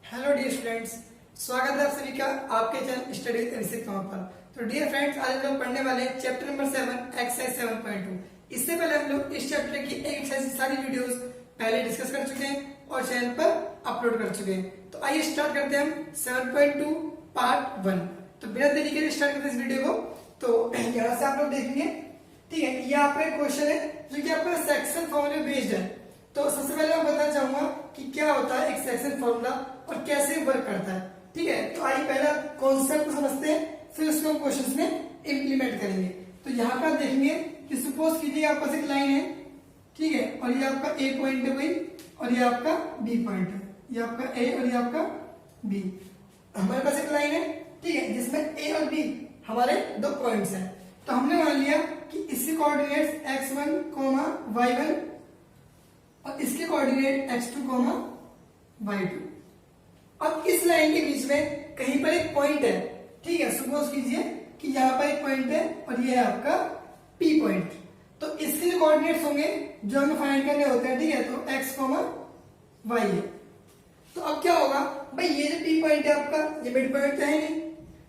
Hello dear students, स्वागत है आप सभी का आपके channel study with Abhishek Kumar पर। तो डियर फ्रेंड्स, आज हम लोग पढ़ने वाले हैं चैप्टर नंबर 7 एक्सरसाइज 7.2। इससे पहले हम लोग इस चैप्टर की एक एक्सरसाइज की सारी वीडियोस पहले डिस्कस कर चुके हैं और चैनल पर अपलोड कर चुके हैं। तो आइए स्टार्ट करते हैं हम 7.2 पार्ट 1। तो बिना देरी के स्टार्ट करते हैं इस वीडियो को। तो यहाँ से आप लोग देखेंगे, ठीक है, ये आपका एक क्वेश्चन है जो कि आपका सेक्शन फॉर्मूला बेस्ड है। तो सबसे पहले मैं बताना चाहूंगा कि क्या होता है एक सेक्शन फॉर्मूला और कैसे वर्क करता है। ठीक है, तो आइए पहला कॉन्सेप्ट को समझते हैं, फिर उसको हम क्वेश्चंस में इंप्लीमेंट करेंगे। तो यहाँ पर देखेंगे कि सपोज कीजिए आपके पास एक लाइन है, ठीक है, और ये आपका ए पॉइंट है भाई, और ये आपका बी पॉइंट है, ये आपका ए और ये आपका बी। हमारे पास एक लाइन है, ठीक है, जिसमें ए और बी हमारे दो पॉइंट्स हैं। तो हमने मान लिया कि इसके कोऑर्डिनेट्स x1, y1 और इसके कोऑर्डिनेट x2, y2। अब इस लाइन के बीच में कहीं पर एक पॉइंट है, ठीक है, सपोज कीजिए कि यहाँ पर एक पॉइंट है और ये है आपका P पॉइंट। तो इसके जो कोऑर्डिनेट्स होंगे जो हमें फाइंड करने होते हैं, ठीक है, तो x, y है। तो अब क्या होगा भाई, ये जो P पॉइंट है आपका, ये मिड पॉइंट तो है नहीं,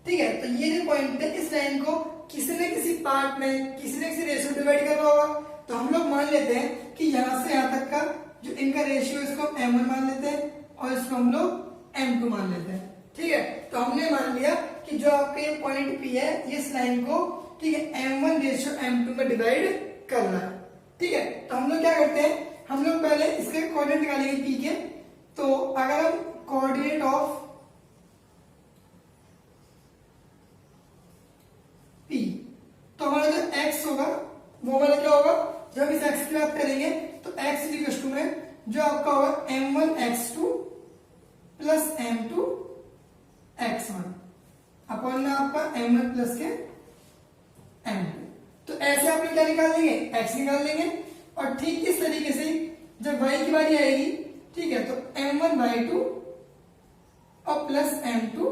ठीक है, तो ये जो पॉइंट है इस लाइन को किसी न किसी पार्ट में किसी न किसी रेशियो डिवाइड कर रहा होगा। तो हम लोग मान लेते हैं कि यहां से यहां तक का जो इनका रेशियो, इसको हम m1 मान लेते हैं और इसको हम लोग m2 मान लेते हैं। ठीक है, तो हमने मान लिया कि जो आपका ये पॉइंट P है ये इस लाइन को, ठीक है, m1 रेशियो m2 में डिवाइड कर रहा है। ठीक है, तो हम लोग क्या करते हैं, हम लोग पहले इसके कोऑर्डिनेट निकालेंगे P के। तो अगर हम कोऑर्डिनेट ऑफ P, तो हमारा जो x होगा वो हमारा क्या होगा, जब इस x की बात करेंगे तो x इक्वल टू में जो आपका होगा m1 x2 plus m2 x1 upon में आपका m1 प्लस के m2। तो ऐसे आप लोग क्या निकाल लेंगे, x निकाल लेंगे। और ठीक इस तरीके से जब y की बारी आएगी, ठीक है, तो m1 y2 और प्लस m2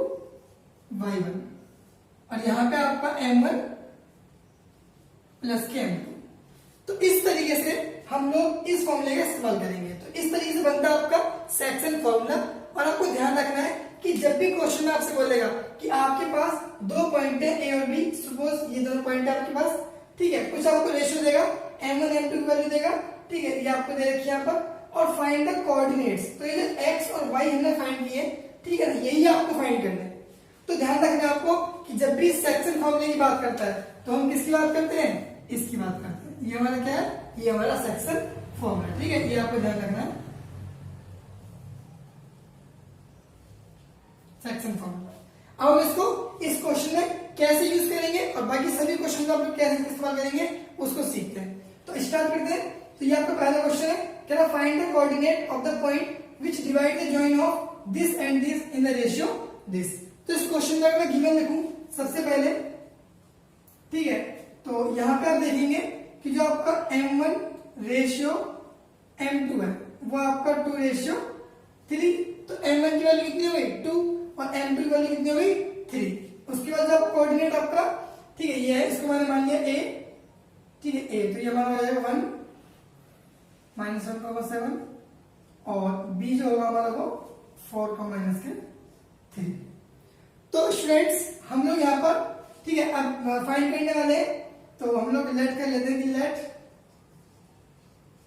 y1 और यहां पे आपका m1 प्लस के m2। तो इस तरीके से हम लोग इस फॉर्मूले का इस्तेमाल करेंगे। तो इस तरीके से बनता है आपका सेक्शन फॉर्मूला। और आपको ध्यान रखना है कि जब भी क्वेश्चन में आपसे बोलेगा कि आपके पास दो पॉइंट है ए और बी, सपोज ये दोनों पॉइंट है आपके पास, ठीक है, कुछ आपको रेशियो देगा, m1 m2 की वैल्यू देगा, ठीक है, ये आपको दे रखी है यहाँ पर, और फाइंड द कोऑर्डिनेट्स। तो ये जो x और y हमने फाइंड किए, ठीक है ना, यही आपको फाइंड करना है। तो ध्यान रखना है आपको कि जब भी सेक्शन फॉर्मूले की बात करता है तो हम किसकी बात करते हैं, इसकी बात करते हैं। ये हमारा क्या है, ये हमारा सेक्शन फॉर्मूला, ठीक है, ये आपको ध्यान रखना है, सेक्शन फॉर्मूला। अब हम इसको इस क्वेश्चन में कैसे यूज करेंगे और बाकी सभी क्वेश्चन को आप लोग कैसे इस्तेमाल करेंगे उसको सीखते हैं। तो स्टार्ट करते हैं। तो ये आपका पहला क्वेश्चन है, क्या find the coordinate of the point which divide the join of this and this in the ratio this. तो इस क्वेश्चन का मैं गिवन लिखूं सबसे पहले, ठीक है, तो यहां पे आप देखेंगे कि जो आपका m1 रेशियो m2 है वो आपका 2 रेशियो 3। तो m1 की वैल्यू कितनी हो गई 2 और m2 की वैल्यू कितनी हो गई 3। उसके बाद जो कोऑर्डिनेट आपका, ठीक है, ये है, इसको मैंने मान लिया a, ठीक है, a, तो ये हमारा हो जाएगा 1 माइनस 1,7 और b जो होगा हमारा वो 4 का माइनस के 3। तो स्टूडेंट्स हम लोग यहाँ पर, ठीक है, अब फाइंड करने वाले हैं। तो हम लोग लेट कर लेते हैं कि let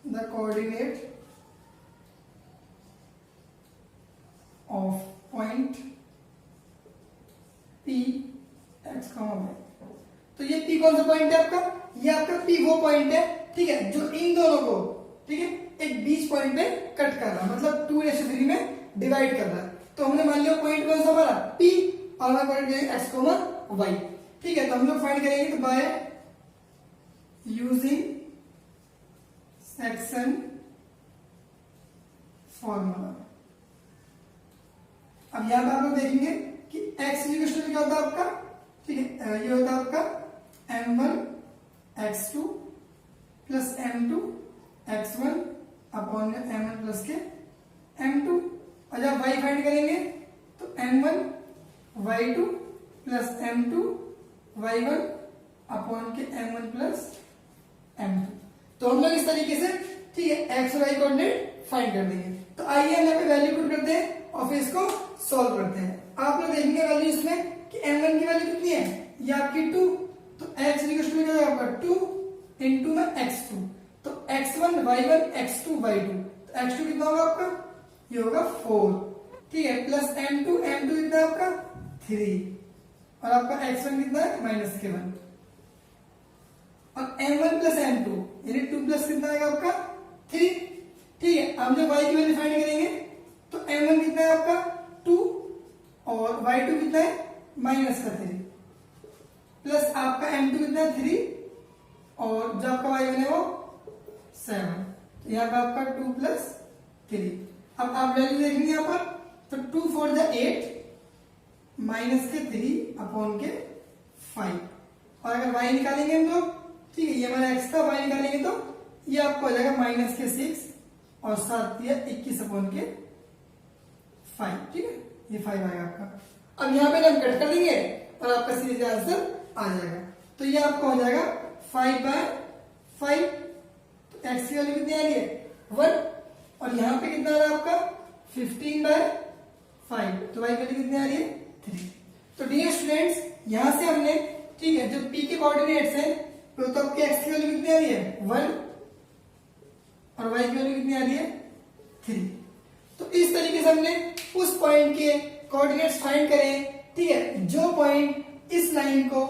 the coordinate of point P x, y। तो ये P कौन सा पॉइंट है आपका, ये आपका P वो पॉइंट है, ठीक है, जो इन दोनों को, ठीक है, एक बीच पॉइंट पे कट कर रहा है, मतलब 2:3 में डिवाइड कर रहा है। तो हमने मान लिया पॉइंट कौन सा हमारा P और हमारा पॉइंट x, y, ठीक है। तो हम लोग फाइंड करेंगे तो बाय यूजिंग सेक्शन फॉर्मूला। अब यहां पर आप लोग देखेंगे कि x इक्वल क्या होता है आपका, ठीक है, ये होता है आपका m1 x2 plus m2 x1 upon m1 plus के m2। और जब y फाइंड करेंगे तो m1 y2 plus m2 y1 upon के m1 प्लस m2। तो हम लोग इस तरीके से, ठीक है, x और y कोऑर्डिनेट फाइंड कर देंगे। तो आइए हम यहाँ पे वैल्यू पुट करते हैं और फिर इसको सॉल्व करते हैं। आप लोग देखेंगे वैल्यू इसमें कि m1 की वैल्यू कितनी है, ये आपकी 2, तो x इक्वल टू क्या होगा आपका 2 इंटू में x2, तो x1 y1 x2 y2, तो x2 कितना होगा आपका, ये होगा 4, ठीक है, प्लस m2 कितना है आपका 3, और आपका x1 कितना है -k1, और m1 प्लस m2 यानी 2 प्लस कितना आएगा आपका 3, ठीक है। अब जब y की वैल्यू फाइंड करेंगे तो m1 कितना है आपका 2 और y2 कितना है -3, प्लस आपका m2 कितना है 3 और जो आपका y1 है वो 7, तो यहाँ पे आपका 2 प्लस 3। अब आप वैल्यू देखेंगे यहाँ पर, तो 2 4 जा 8 -3 अपॉन के 5, और अगर y निकालेंगे हम लोग, ठीक है, ये हमारा x था, y निकालेंगे तो ये आपको हो जाएगा -6 और 7 या 21 अपॉन के 5, ठीक है, ये 5 आएगा आपका। अब यहाँ पे हम कट कर देंगे और आपका सीधे आंसर आ जाएगा, तो ये आपका हो जाएगा 5/5, तो x की वैल्यू कितनी आ रही है 1, और यहाँ पे कितना आ रहा है आपका 15/5, तो y की वैल्यू कितनी आ रही है 3। तो डियर स्टूडेंट्स, यहां से हमने, ठीक है, जो p के कोऑर्डिनेट्स हैं, तो आपके x की वैल्यू कितनी आ रही है 1 और y की वैल्यू कितनी आ रही है 3। तो इस तरीके से हमने उस पॉइंट के कोऑर्डिनेट्स फाइंड करें, ठीक है, जो पॉइंट इस लाइन को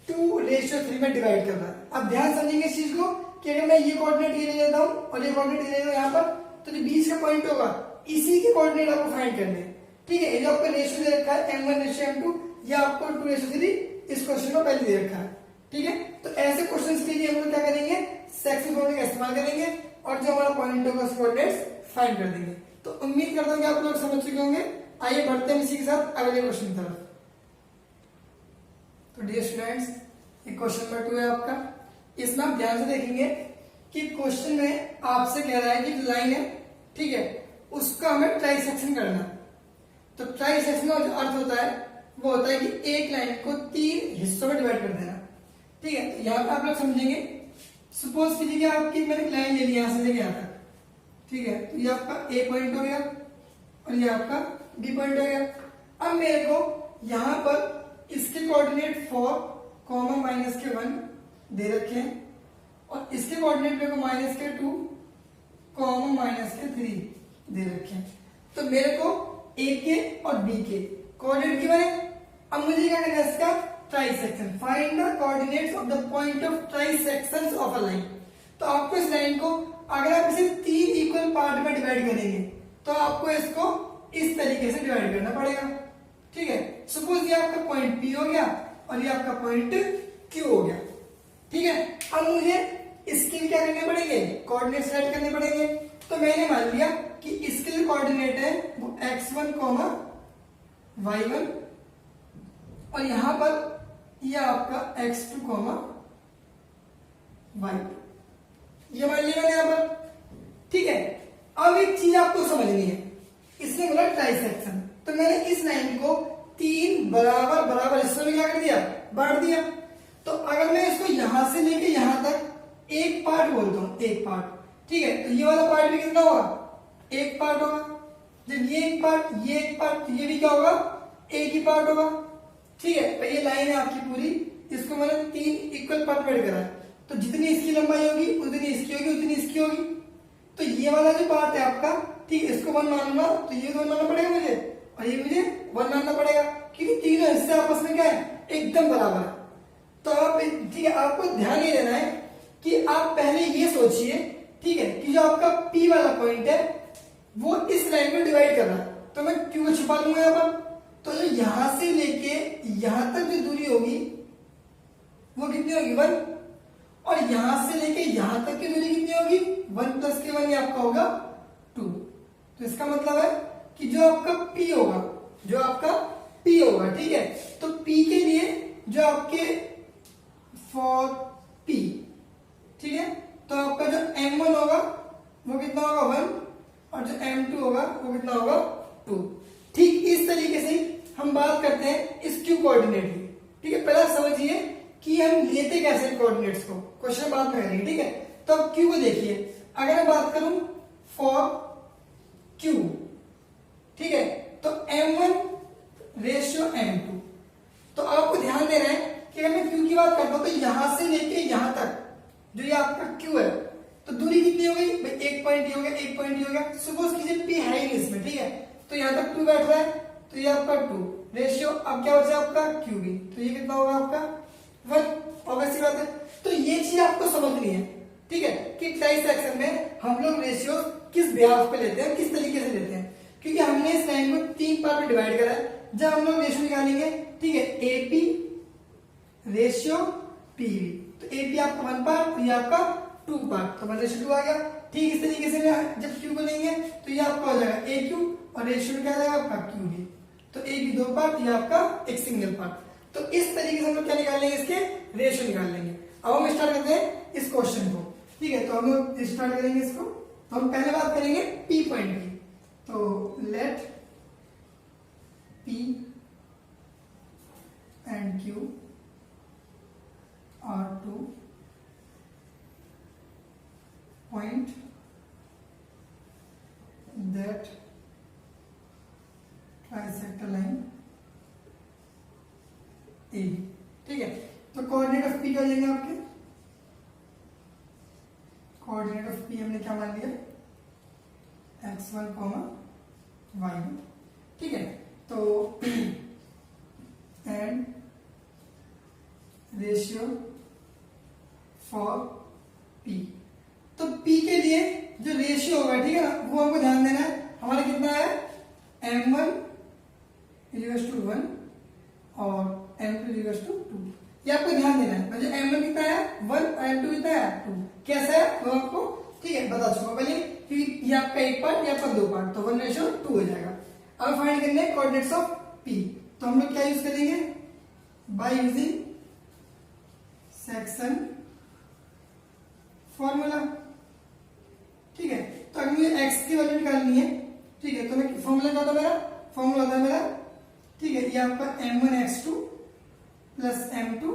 2:3 में डिवाइड कर रहा है। अब ध्यान समझेंगे इस चीज को कि अगर मैं ये कोऑर्डिनेट ये ले लेता हूं और ये कोऑर्डिनेट ये ले लेता हूं यहाँ पर, तो जो बीच का पॉइंट होगा इसी के कोऑर्डिनेट आपको फाइंड करने हैं, ठीक है। ये जो आपका रेशियो दे रखा है m1:m2, ये आपको 2:3 इस क्वेश्चन में पहले दे रखा है, ठीक है। तो ऐसे क्वेश्चंस के लिए हम लोग क्या करेंगे, सेक्शन कोऑर्डिनेट का इस्तेमाल करेंगे और जो हमारा पॉइंट होगा उसके कोऑर्डिनेट्स फाइंड कर देंगे। तो उम्मीद करता हूं कि आप लोग समझ चुके होंगे। आइए बढ़ते हैं इसी के साथ अगले क्वेश्चन की तरफ। तो डियर स्टूडेंट्स, ये क्वेश्चन नंबर 2 है आपका। इसमें आप ध्यान से देखेंगे कि क्वेश्चन में आपसे कह रहा है कि लाइन है, ठीक है, उसका हमें ट्राइसेक्शन करना है। तो ट्राइसेक्शन का जो अर्थ होता है वो होता है कि एक लाइन को 3 हिस्सों में डिवाइड कर देना, ठीक है। तो यहाँ पे आप लोग समझेंगे, सपोज कीजिए कि आपकी मैंने लाइन ले ली यहां से लेके यहाँ तक, ठीक है, तो ये आपका ए पॉइंट हो गया और ये आपका बी पॉइंट हो गया। अब मेरे को यहाँ पर इसके कोऑर्डिनेट 4, -1 दे रखे हैं और इसके कोऑर्डिनेट मेरे को -2, -3 दे रखे हैं। तो मेरे को ए के और बी के कोऑर्डिनेट गिवन है। अब मुझे क्या करना है, इसका trisection, find the coordinates of the point of trisections of a line. तो आपको इस लाइन को अगर आप इसे 3 इक्वल पार्ट में डिवाइड करेंगे तो आपको इसको इस तरीके से डिवाइड करना पड़ेगा, ठीक है। सपोज ये आपका पॉइंट P हो गया और ये आपका पॉइंट Q हो गया, ठीक है। अब मुझे इसके लिए क्या करने पड़ेंगे, कोऑर्डिनेट सेट करने पड़ेंगे। तो मैंने मान लिया कि इसके लिए कोऑर्डिनेट है वो x1, y1 और यहां पर ये आपका x2, y2, ये मान लिया मैंने यहां पर, ठीक है। अब एक चीज आपको समझनी है, इसने बोला ट्राइसेक्शन, तो मैंने इस लाइन को 3 बराबर हिस्सों में क्या कर दिया, बांट दिया। तो अगर मैं इसको यहां से लेके यहां तक एक पार्ट बोलता हूं, एक पार्ट, ठीक है, तो ये वाला पार्ट भी कितना होगा, एक पार्ट होगा। जब ये एक पार्ट, ये एक पार्ट, ये भी क्या होगा, एक ही पार्ट होगा, ठीक है। तो ये लाइन है आपकी पूरी, इसको मैंने 3 इक्वल पार्ट में करा है, तो जितनी इसकी लंबाई होगी उतनी इसकी होगी, उतनी इसकी होगी। तो ये वाला जो पार्ट है आपका, ठीक है, इसको 1 मानूंगा तो ये 1 मानना पड़ेगा मुझे और ये मुझे 1 मानना पड़ेगा, क्योंकि तीनों हिस्से आपस में क्या है, एकदम बराबर है। तो आप, ठीक है, आपको ध्यान ये देना है कि आप पहले ये सोचिए, ठीक है, कि जो आपका P वाला पॉइंट है वो इस लाइन को डिवाइड कर रहा है, तो मैं Q को छुपा दूंगा यहाँ पर। तो जो यहां से लेके यहां तक जो दूरी होगी वो कितनी होगी, 1, और यहां से लेके यहां तक की दूरी कितनी होगी, 1 + k1, ये आपका होगा 2। तो इसका मतलब है कि जो आपका P होगा, जो आपका P होगा, ठीक है, तो P के लिए जो आपके फॉर P, ठीक है, तो आपका जो m1 होगा वो कितना होगा, 1, और जो m2 होगा वो कितना होगा, 2। ठीक इस तरीके से हम बात करते हैं इस Q कोऑर्डिनेट की, ठीक है। पहले समझिए कि हम लेते कैसे कोऑर्डिनेट्स को, क्वेश्चन बाद में करेंगे, ठीक है। तो अब Q को देखिए, अगर मैं बात करूं फॉर Q, ठीक है, ठीक है। तो यहाँ तक 2 बैठ रहा है, तो ये आपका 2 रेशियो, अब क्या बचा आपका QB, तो ये कितना होगा आपका 1। ऑब्वियस बात है। तो ये चीज आपको समझनी है, ठीक है, कि टाई सेक्शन में हम लोग रेशियो किस ब्याज पे लेते हैं, किस तरीके से लेते हैं, क्योंकि हमने इस लाइन को 3 पार्ट में डिवाइड करा है। जब हम लोग रेशियो निकालेंगे, ठीक है, AP रेशियो PV, तो AP आपका 1 पार्ट, ये आपका 2 पार्ट, तो 1:2 आ गया। ठीक इस तरीके से जब Q को लेंगे तो ये आपका हो जाएगा AQ और रेशियो क्या आ जाएगा आपका QV, तो AB 2 पार्ट, ये आपका एक सिंगल पार्ट। तो इस तरीके से हम लोग क्या निकाल लेंगे, इसके रेशियो निकाल लेंगे। अब हम स्टार्ट करते हैं इस क्वेश्चन को, ठीक है। तो हम लोग स्टार्ट करेंगे इसको, तो हम पहले बात करेंगे P पॉइंट की। तो let P and Q are 2 point that trisector line AB, ठीक है। तो कोऑर्डिनेट ऑफ P क्या हो जाएंगे आपके, कोऑर्डिनेट ऑफ P हमने क्या मान लिया x1, y1, ठीक है। तो एंड रेशियो फॉर P, तो P के लिए जो रेशियो होगा, ठीक है ना, वो हमको ध्यान देना है। हमारा कितना है m1 = 1 और m2 = 2, ये आपको ध्यान देना है। मतलब m1 कितना है 1 और m2 कितना है 2, कैसा है वो आपको, ठीक है, बता चुका पहले, क्योंकि ये आपका एक पार्ट, ये आपका 2 पार्ट, तो 1:2 हो जाएगा। अब फाइंड करने हैं कोऑर्डिनेट्स ऑफ P, तो हम लोग क्या यूज करेंगे, बाय यूजिंग सेक्शन फॉर्मूला, ठीक है। तो अगर मुझे x की वैल्यू निकालनी है, ठीक है, तो मैं फॉर्मूला क्या होता है मेरा, फॉर्मूला होता है मेरा, ठीक है, ये आपका m1 x2 plus m2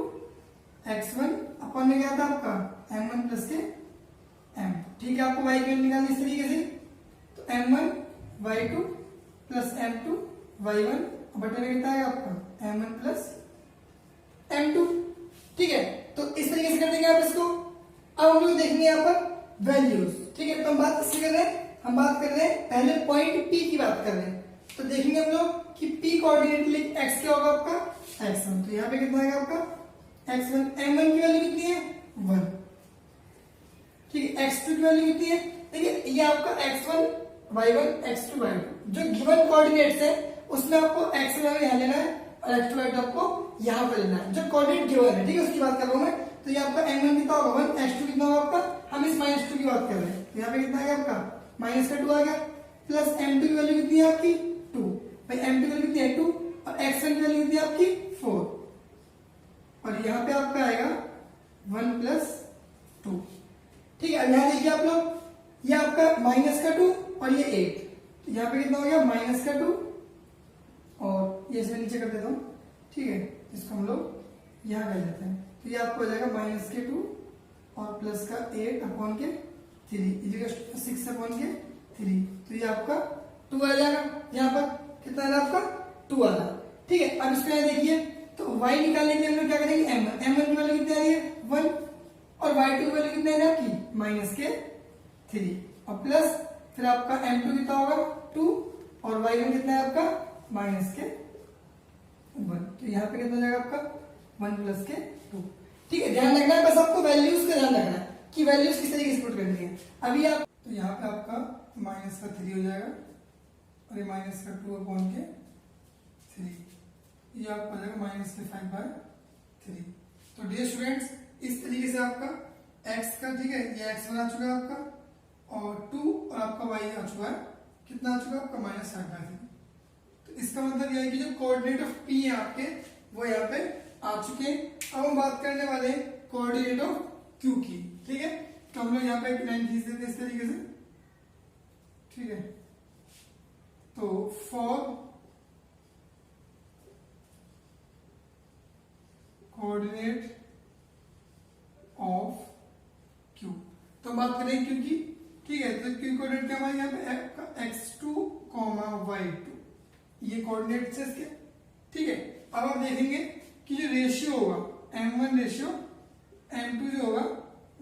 x1 अपन में क्या था आपका m1 प्लस के m, ठीक है। आपको y की वैल्यू निकालनी इस तरीके से, तो m1 y2 plus m2 y1 बटे में कितना है आपका m1 प्लस m2, ठीक है। तो इस तरीके से कर देंगे आप इसको। अब हम लोग देखेंगे यहाँ पर वैल्यूज, ठीक है। तो हम बात किसकी कर रहे हैं, हम बात कर रहे हैं पहले पॉइंट P की बात कर रहे हैं। तो देखेंगे हम लोग कि P कोऑर्डिनेट लिए x क्या होगा आपका x1, तो यहाँ पे कितना आएगा आपका x1, m1 की वैल्यू कितनी है 1, ठीक है, x2 की वैल्यू कितनी है, देखिए ये आपका x1 y1 x2 y2 जो गिवन कोऑर्डिनेट्स है उसमें आपको x1 यहाँ लेना है और x2 y2 आपको यहाँ पे लेना है, जो कोऑर्डिनेट गिवन है, ठीक है, उसकी बात कर रहा हूँ मैं। तो ये आपका m1 कितना होगा 1, x2 कितना होगा आपका, हम इस -2 की बात कर रहे हैं, यहाँ पे कितना आ गया आपका -2 आ गया, प्लस m2 की वैल्यू कितनी है आपकी 2, भाई m2 की वैल्यू कितनी है 2 और x1 की वैल्यू कितनी है आपकी 4, और यहाँ पे आपका आएगा 1 प्लस 2, ठीक है। अब यहाँ देखिए आप लोग, ये आपका -2 और ये 8, तो यहाँ पे कितना हो गया -2 और ये इसमें नीचे कर देता हूँ, ठीक है, इसको हम लोग यहाँ कर देते हैं, तो ये आपको हो जाएगा -2 और प्लस का 8 अपॉन के 3 6 अपॉन के 3, तो ये आपका 2 आ जाएगा। यहाँ पर कितना आ रहा है आपका 2 आ रहा है, ठीक है। अब इसको यहाँ देखिए, तो y निकालने के लिए हम लोग क्या करेंगे m1 की वैल्यू कितनी आ रही है 1 और y2 की वैल्यू कितनी आ रही है आपकी -3 और प्लस फिर आपका m2 कितना होगा 2 और y1 कितना है आपका -1, तो यहाँ पे कितना जाएगा आपका 1 प्लस के 2, ठीक है। ध्यान रखना है बस आपको वैल्यूज का ध्यान रखना है कि वैल्यूज किस तरीके से पुट करनी है। अभी आप, तो यहाँ पे आपका -3 हो जाएगा और ये -2 अपॉन के 3, ये आपका हो जाएगा -5/3। तो डियर स्टूडेंट्स, इस तरीके से आपका x का, ठीक है, ये x1 आ चुका है आपका और 2 और आपका y आ चुका है, कितना आ चुका है आपका -5/3। तो इसका मतलब यह है कि जो कोऑर्डिनेट ऑफ P है आपके वो यहाँ पे आ चुके हैं। अब हम बात करने वाले हैं कोऑर्डिनेट ऑफ Q की, ठीक है। तो हम लोग यहाँ पे एक लाइन खींच देते हैं इस तरीके से, ठीक है। तो फॉर कोऑर्डिनेट ऑफ Q, तो हम बात करें Q की, ठीक है। तो Q कोऑर्डिनेट क्या हमारे यहाँ पे x2, y2, ये कोऑर्डिनेट्स है इसके, ठीक है। अब आप देखेंगे कि जो रेशियो होगा m1 रेशियो m2 जो होगा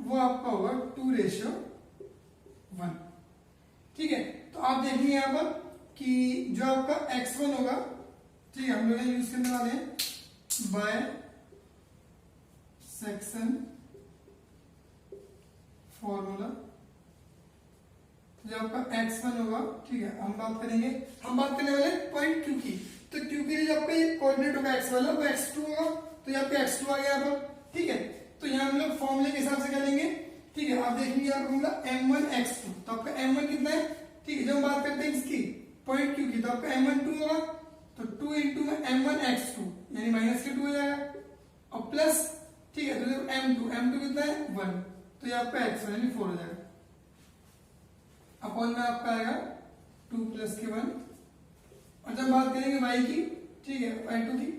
वो आपका होगा 2:1, ठीक है। तो आप देखेंगे यहाँ पर कि जो आपका x1 होगा, ठीक है, हम लोग यूज करने वाले हैं बाय सेक्शन फॉर्मूला। जो आपका x1 होगा, ठीक है, हम बात करने वाले पॉइंट Q की। तो Q के लिए जो आपका ये कोऑर्डिनेट होगा x वाला वो x2 होगा, तो यहाँ पे x2 आ गया यहाँ पर, ठीक है। तो यहाँ हम लोग फॉर्मूले के हिसाब से क्या लेंगे, ठीक है, आप देखेंगे यहाँ पर होगा m1 x2, तो आपका m1 कितना है, ठीक है, जब हम बात करते हैं इसकी पॉइंट Q की, तो आपका m1 2 होगा, तो 2 इंटू m1 x2 यानी माइनस के 2 हो जाएगा, और प्लस, ठीक है, तो m2 कितना है 1, तो ये आपका x1 यानी 4 हो जाएगा, अपॉन में आपका आएगा 2 प्लस के 1। और जब बात करेंगे y की, ठीक है, y2 की,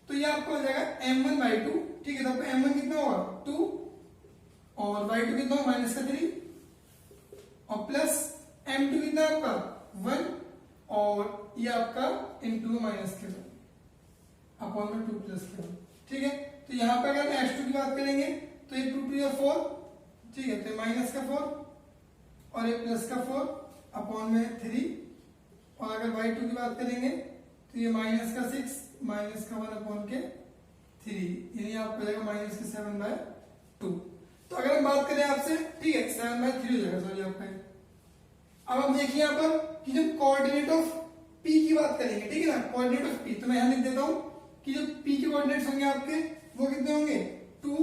तो ये आपका हो जाएगा m1 y2, ठीक है, तो आपका m1 कितना होगा 2 और y2 कितना होगा माइनस का 3 और प्लस m2 कितना है आपका 1 और ये आपका इंटू माइनस के 1 अपॉन में 2 प्लस के 1, ठीक है। तो यहाँ पे अगर x2 की बात करेंगे तो ये 2 या 4, ठीक है, तो माइनस का 4 और ये प्लस का 4 अपॉन में 3, और अगर y2 की बात करेंगे तो ये माइनस का 6 माइनस का 1 अपॉन के 3, यानी आपको जाएगा माइनस के 7/2। तो अगर हम बात करें आपसे, ठीक है, 7/3 हो जाएगा, सॉरी आपका। अब हम देखिए यहाँ पर कि जब कोऑर्डिनेट ऑफ P की बात करेंगे, ठीक है ना, कोऑर्डिनेट ऑफ P, तो मैं यहाँ लिख देता हूं कि जो P के कोऑर्डिनेट्स होंगे आपके वो कितने होंगे 2,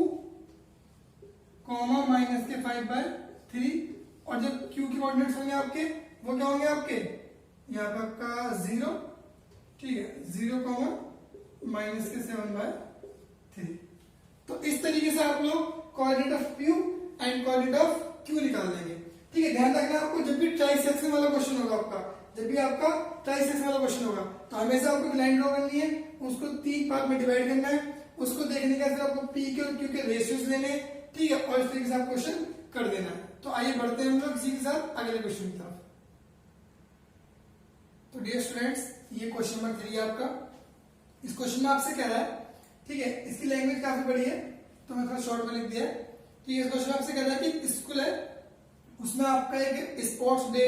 माइनस के 5/3, और जब Q के कोऑर्डिनेट्स होंगे आपके वो क्या होंगे आपके यहाँ पर आपका 0, ठीक है, 0, माइनस के 7/3। तो इस तरीके से आप लोग coordinate of P and coordinate of Q निकाल देंगे, ठीक है। ध्यान रखना आपको जब भी ट्राई सेक्शन वाला क्वेश्चन होगा आपका, जब भी आपका ट्राई सेक्शन वाला क्वेश्चन होगा तो हमेशा आपको लाइन ड्रॉ करनी है, उसको 3 पार्ट में डिवाइड करना है, उसको देखने का फिर आपको P के और Q के रेशियोज लेने हैं, ठीक है, और इस तरीके से आप क्वेश्चन कर देना है। तो आइए बढ़ते हैं हम लोग इसी के साथ अगले क्वेश्चन की तरफ। तो डियर स्टूडेंट्स, ये क्वेश्चन नंबर 3 है आपका। इस क्वेश्चन में आपसे कह रहा है, ठीक है, इसकी लैंग्वेज काफी बड़ी है तो मैं थोड़ा शॉर्ट में लिख दिया कि इस क्वेश्चन आपसे कह रहा है कि स्कूल है, उसमें आपका एक स्पोर्ट्स डे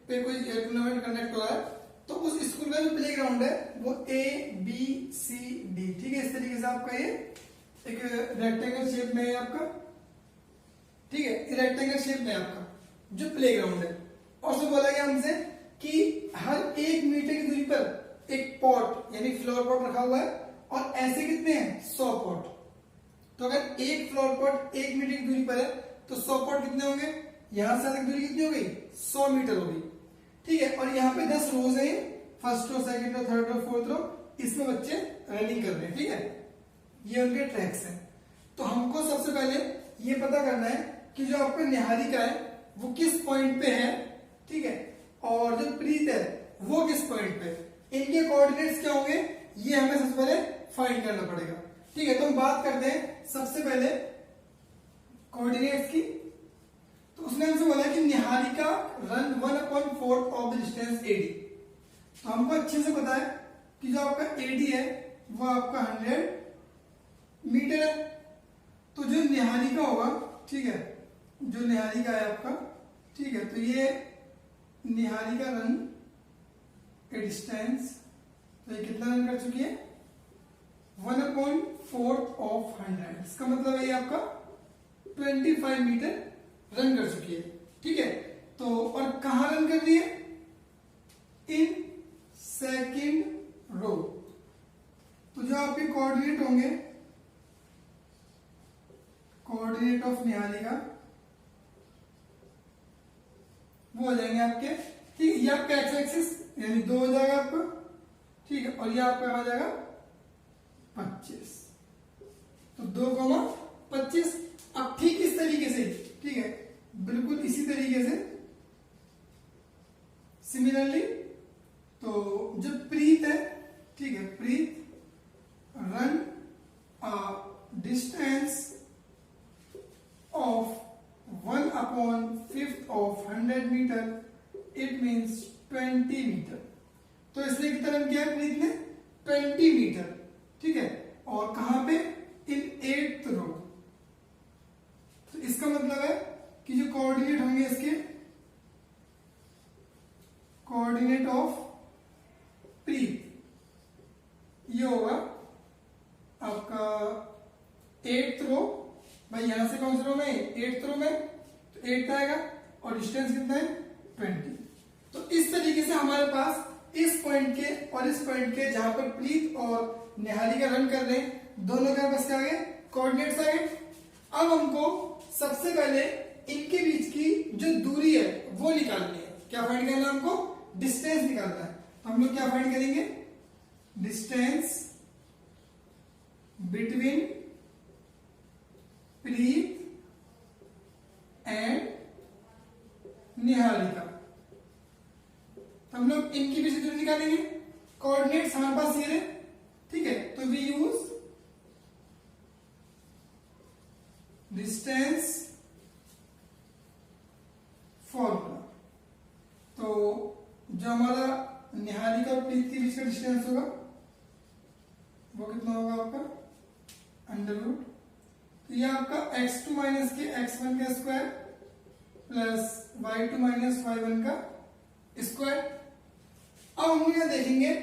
पे कोई टूर्नामेंट कंडक्ट हो रहा है, तो उस स्कूल का जो प्ले ग्राउंड है वो ABCD, ठीक है, इस तरीके से आपका ये एक रेक्टेंगल शेप में है आपका, ठीक है, रेक्टेंगल शेप में आपका जो प्ले ग्राउंड है। और उसमें बोला गया हमसे कि हर 1 मीटर की दूरी पर एक पॉट यानी फ्लावर पॉट रखा हुआ है, और ऐसे कितने हैं 100 पॉट। तो अगर एक फ्लावर पॉट 1 मीटर की दूरी पर है तो 100 पॉट कितने होंगे, यहां से दूरी कितनी हो गई 100 मीटर हो गई, ठीक है। और यहाँ पे 10 रोज है, first row, second row, third row, fourth row, इसमें बच्चे रनिंग कर रहे हैं, ठीक है, ये उनके ट्रैक्स हैं। तो हमको सबसे पहले ये पता करना है कि जो आपका निहारिका है वो किस पॉइंट पे है, ठीक है, और जो प्रीत है वो किस पॉइंट पे, इनके कोऑर्डिनेट्स क्या होंगे ये हमें सबसे पहले फाइंड करना पड़ेगा, ठीक है। तो हम बात करते हैं सबसे पहले कोऑर्डिनेट्स की। तो उसने हमसे बोला कि Niharika run 1/4 of the distance AD। तो हमको अच्छे से पता है कि जो आपका AD है वो आपका 100 मीटर है। तो जो निहारिका होगा, ठीक है, जो निहारिका है आपका, ठीक है, तो ये निहारिका रन ए डिस्टेंस, तो ये कितना रन कर चुकी है 1/4 ऑफ 100, इसका मतलब है ये आपका 25 मीटर रन कर चुकी है, ठीक है। तो और कहां रन कर रही है, इन सेकंड रो। तो जो आपके कोऑर्डिनेट होंगे, कोऑर्डिनेट ऑफ निहारिका वो हो जाएंगे आपके, ठीक है, ये आपका एक्स एक्सिस यानी 2 हो जाएगा आपका, ठीक है, और ये आपका आ जाएगा 25, तो 2,25। अब ठीक इस तरीके से, ठीक है, बिल्कुल इसी तरीके से सिमिलरली, तो जो प्रीत है, ठीक है, Preet run a distance of 1/5 of 100 metre, it means 20 metre. तो इसने कितना रन किया है प्रीत ने 20 मीटर, ठीक है, और कहां पे इन 8th रो। तो इसका मतलब है कि जो कोऑर्डिनेट होंगे इसके, कोऑर्डिनेट ऑफ यहां से कौन सा रो में, 8th रो में, तो 8 आएगा और डिस्टेंस कितना है 20। तो इस तरीके से हमारे पास इस पॉइंट के और इस पॉइंट के जहां पर प्रीत और निहारिका रन कर रहे हैं, दोनों के पास क्या आ गए, कोऑर्डिनेट्स आ गए। अब हमको सबसे पहले इनके बीच की जो दूरी है वो निकालनी है। क्या फाइंड करना है हमको, डिस्टेंस निकालना है। तो हम लोग क्या फाइंड करेंगे, distance between Preet and Niharika. तो हम लोग इनकी बीच की दूरी निकालेंगे। कोऑर्डिनेट्स हमारे पास ये रहे, ठीक है। तो वी यूज डिस्टेंस फॉर्मूला। तो जो हमारा निहारिका और प्रीत के बीच का डिस्टेंस होगा वो कितना होगा आपका, अंडर रूट, तो ये आपका x2 माइनस के x1 का square plus y2 minus y1 का स्क्वायर। अब हम यहाँ देखेंगे,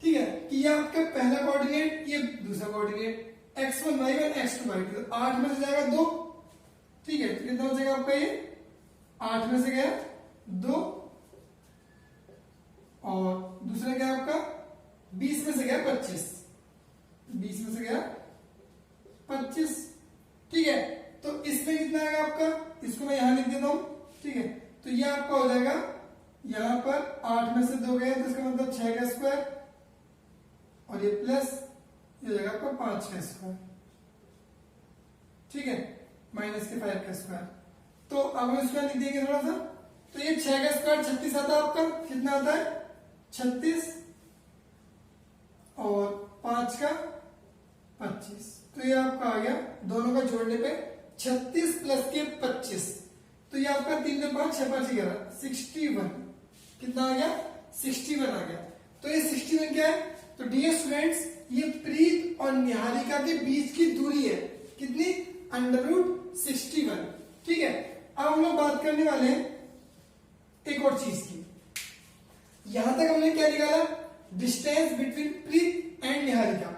ठीक है, कि ये आपका पहला कोऑर्डिनेट, ये दूसरा coordinate, x1 y1 x2 y2, 8 में से जाएगा 2, ठीक है। तो कितना हो जाएगा आपका, ये 8 में से गया 2 और दूसरा क्या आपका 20 में से गया 25, 20 में से गया 25, ठीक है। तो इसमें कितना आएगा आपका, इसको मैं यहां लिख देता हूं, ठीक है। तो ये आपका हो जाएगा, यहां पर 8 में से 2 गए तो इसका मतलब 6 का स्क्वायर और ये प्लस ये हो जाएगा आपका 5 का स्क्वायर, ठीक है, माइनस के 5 का स्क्वायर। तो अब हम इसको लिख देंगे थोड़ा सा, तो ये 6 का स्क्वायर 36 आता है आपका, कितना आता है 36 और 5 का 25, तो ये आपका आ गया दोनों का जोड़ने पे 36 प्लस के 25, तो ये आपका 3 में 5 6 5 11 61, कितना आ गया 61 आ गया। तो ये 61 क्या है, तो डियर स्टूडेंट्स ये प्रीत और निहारिका के बीच की दूरी है, कितनी, अंडर रूट 61, ठीक है। अब हम लोग बात करने वाले हैं एक और चीज की। यहां तक हमने क्या निकाला, distance between Preet and Niharika.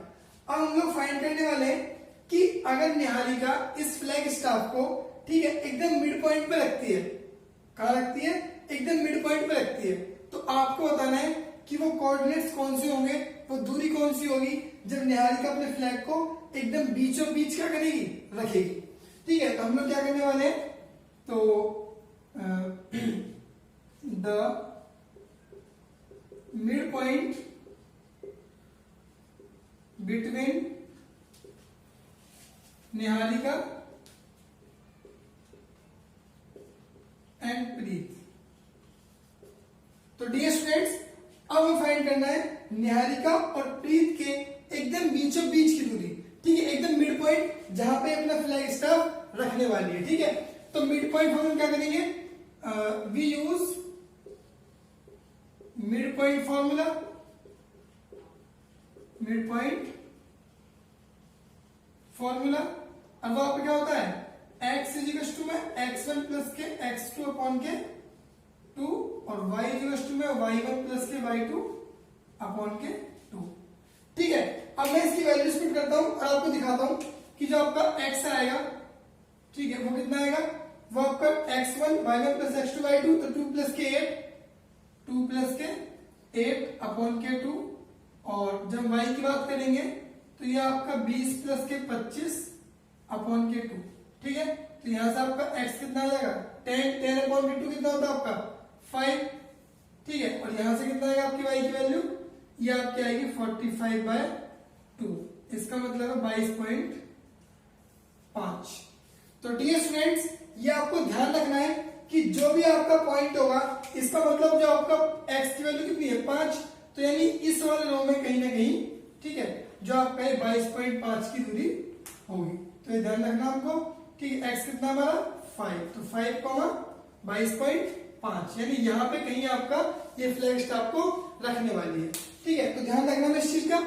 अब हम लोग फाइंड करने वाले हैं कि अगर निहारिका इस फ्लैग स्टाफ को, ठीक है, एकदम मिड पॉइंट पे रखती है, कहां रखती है, एकदम मिड पॉइंट पे रखती है, तो आपको बताना है कि वो कोऑर्डिनेट्स कौन से होंगे, वो दूरी कौन सी होगी जब निहारिका अपने फ्लैग को एकदम बीचों बीच क्या करेगी, रखेगी, ठीक है। तो हम लोग क्या करने वाले हैं, तो the mid point between Niharika and Preet. तो डियर स्टूडेंट्स अब हमें फाइंड करना है निहारिका और प्रीत के एकदम बीचों बीच की दूरी, ठीक है, एकदम मिड पॉइंट जहां पे अपना फ्लैग स्टाफ रखने वाली है, ठीक है। तो मिड पॉइंट हम क्या करेंगे, we use mid point formula, mid point formula. अब वहां पे क्या होता है, x इजिकल्स टू में x1 प्लस के x2 अपॉन के 2 और y इजिकल्स टू में y1 प्लस के y2 अपॉन के 2, ठीक है। अब मैं इसकी वैल्यू पुट करता हूं और आपको दिखाता हूं कि जो आपका x आएगा, ठीक है, वो कितना आएगा, वो आपका x1 y1 plus x2 y2, तो 2 प्लस के 8, 2 प्लस के 8 अपॉन के 2, और जब y की बात करेंगे तो ये आपका 20 प्लस के 25 अपॉन के 2, ठीक है। तो यहां से आपका x कितना आ जाएगा, 10 अपॉन के 2 कितना होता है आपका 5, ठीक है। और यहां से कितना आएगा आपकी y की वैल्यू, ये आपकी आएगी 45/2, इसका मतलब है 22.5। तो डियर स्टूडेंट्स ये आपको ध्यान रखना है कि जो भी आपका पॉइंट होगा, इसका मतलब जो आपका x की वैल्यू कितनी है 5, तो यानी इस वाले रो में कहीं ना कहीं, ठीक है, जो आपका 22.5 की दूरी होगी। तो ये ध्यान रखना हमको, ठीक है। x कितना हमारा 5, तो 5, 22.5, यानी यहाँ पे कहीं आपका ये फ्लैग स्टाफ को रखने वाली है, ठीक है। तो ध्यान रखना है इस चीज का।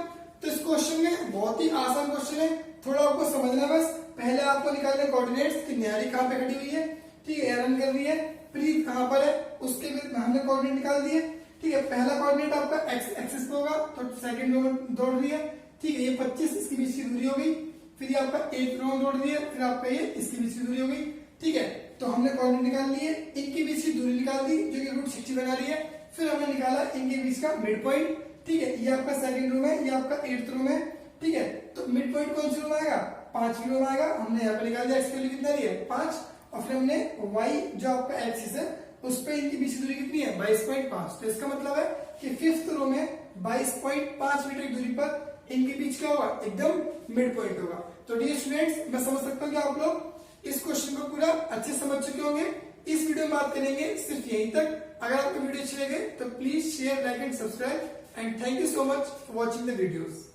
तो इस क्वेश्चन में बहुत ही आसान क्वेश्चन है, थोड़ा आपको समझना बस। पहले आपको निकालने कोऑर्डिनेट्स कि निहारी कहाँ पे खड़ी हुई है, ठीक है, रन कर रही है, प्रीत कहाँ पर है, उसके भी हमने कोऑर्डिनेट निकाल दिए, ठीक है। पहला कोऑर्डिनेट आपका एक्स एक्सिस पे होगा, तो सेकंड रो में दौड़ रही है, ठीक है, ये 25 इसके बीच की दूरी होगी। फिर ये आपका 8th रो में जोड़ दिया, फिर आपका ये इसके बीच की दूरी हो गई। ठीक है, तो हमने कोऑर्डिनेट निकाल लिए, इनके बीच की दूरी निकाल दी जो कि √60 बना रही है। फिर हमने निकाला इनके बीच का मिड पॉइंट। ठीक है, ये आपका सेकंड रूम है, ये आपका 8th रूम है। ठीक है, तो मिड पॉइंट कौन सी रूम आएगा? 5वीं रूम आएगा। हमने यहाँ पे निकाल दिया, एक्स की वैल्यू कितना रही है? 5। और फिर हमने वाई जो आपका एक्सिस है उस पे इनकी बीच की दूरी कितनी है? 22.5। तो इसका मतलब है कि 5th रो में 22.5 मीटर की दूरी पर इनके बीच क्या होगा? एकदम मिड पॉइंट होगा। तो डियर स्टूडेंट्स, मैं समझ सकता हूँ कि आप लोग इस क्वेश्चन को पूरा अच्छे समझ चुके होंगे। इस वीडियो में बात करेंगे सिर्फ यहीं तक। अगर आपको वीडियो अच्छी लगे तो please share, like and subscribe, and thank you so much for watching the videos.